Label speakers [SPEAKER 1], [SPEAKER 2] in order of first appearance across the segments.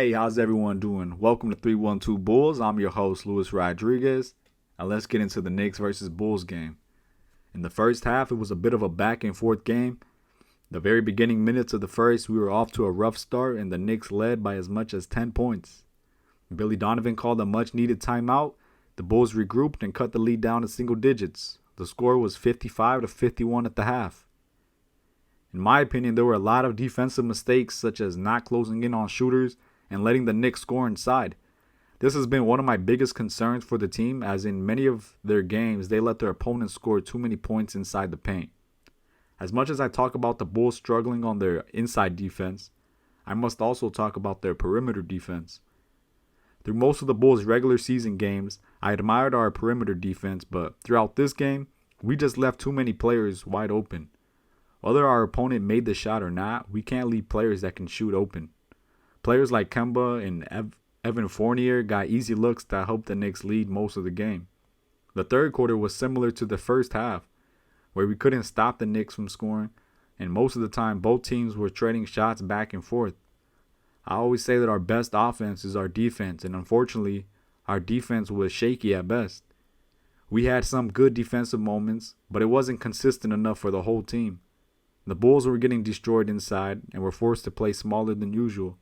[SPEAKER 1] Hey, how's everyone doing? Welcome to 312 Bulls. I'm your host, Luis Rodriguez. Now let's get into the Knicks versus Bulls game. In the first half, it was a bit of a back and forth game. The very beginning minutes of the first, we were off to a rough start and the Knicks led by as much as 10 points. Billy Donovan called a much needed timeout. The Bulls regrouped and cut the lead down to single digits. The score was 55-51 at the half. In my opinion, there were a lot of defensive mistakes, such as not closing in on shooters and letting the Knicks score inside. This has been one of my biggest concerns for the team, as in many of their games, they let their opponents score too many points inside the paint. As much as I talk about the Bulls struggling on their inside defense, I must also talk about their perimeter defense. Through most of the Bulls' regular season games, I admired our perimeter defense, but throughout this game, we just left too many players wide open. Whether our opponent made the shot or not, we can't leave players that can shoot open. Players like Kemba and Evan Fournier got easy looks that helped the Knicks lead most of the game. The third quarter was similar to the first half, where we couldn't stop the Knicks from scoring, and most of the time both teams were trading shots back and forth. I always say that our best offense is our defense, and unfortunately, our defense was shaky at best. We had some good defensive moments, but it wasn't consistent enough for the whole team. The Bulls were getting destroyed inside and were forced to play smaller than usual.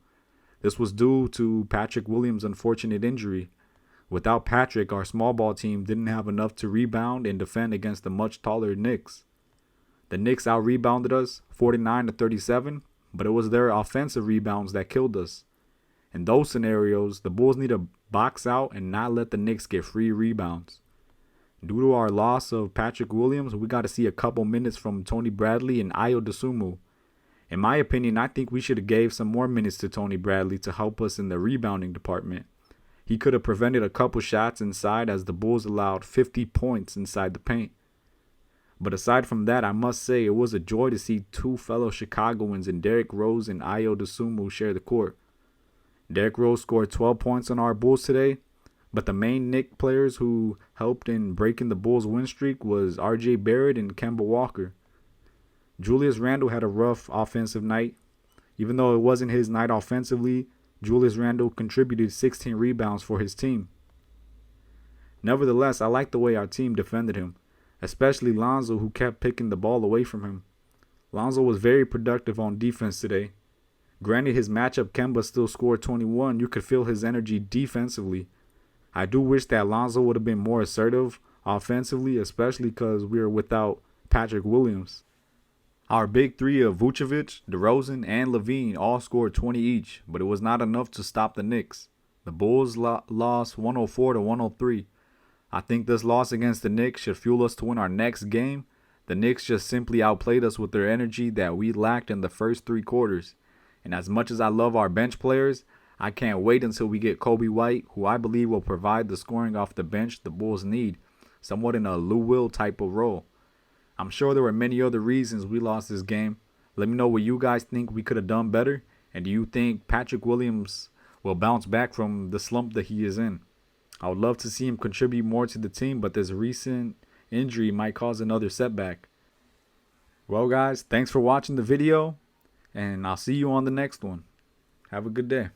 [SPEAKER 1] This was due to Patrick Williams' unfortunate injury. Without Patrick, our small ball team didn't have enough to rebound and defend against the much taller Knicks. The Knicks out-rebounded us 49-37, but it was their offensive rebounds that killed us. In those scenarios, the Bulls need to box out and not let the Knicks get free rebounds. Due to our loss of Patrick Williams, we got to see a couple minutes from Tony Bradley and Ayo Dosunmu. In my opinion, I think we should have gave some more minutes to Tony Bradley to help us in the rebounding department. He could have prevented a couple shots inside, as the Bulls allowed 50 points inside the paint. But aside from that, I must say it was a joy to see two fellow Chicagoans in Derrick Rose and Ayo Dosunmu share the court. Derrick Rose scored 12 points on our Bulls today, but the main Knicks players who helped in breaking the Bulls' win streak was R.J. Barrett and Kemba Walker. Julius Randle had a rough offensive night. Even though it wasn't his night offensively, Julius Randle contributed 16 rebounds for his team. Nevertheless, I like the way our team defended him, especially Lonzo, who kept picking the ball away from him. Lonzo was very productive on defense today. Granted, his matchup Kemba still scored 21, you could feel his energy defensively. I do wish that Lonzo would have been more assertive offensively, especially because we were without Patrick Williams. Our big three of Vucevic, DeRozan, and Levine all scored 20 each, but it was not enough to stop the Knicks. The Bulls lost 104-103. I think this loss against the Knicks should fuel us to win our next game. The Knicks just simply outplayed us with their energy that we lacked in the first three quarters. And as much as I love our bench players, I can't wait until we get Kobe White, who I believe will provide the scoring off the bench the Bulls need, somewhat in a Lou Will type of role. I'm sure there were many other reasons we lost this game. Let me know what you guys think we could have done better, and do you think Patrick Williams will bounce back from the slump that he is in? I would love to see him contribute more to the team, but this recent injury might cause another setback. Well, guys, thanks for watching the video, and I'll see you on the next one. Have a good day.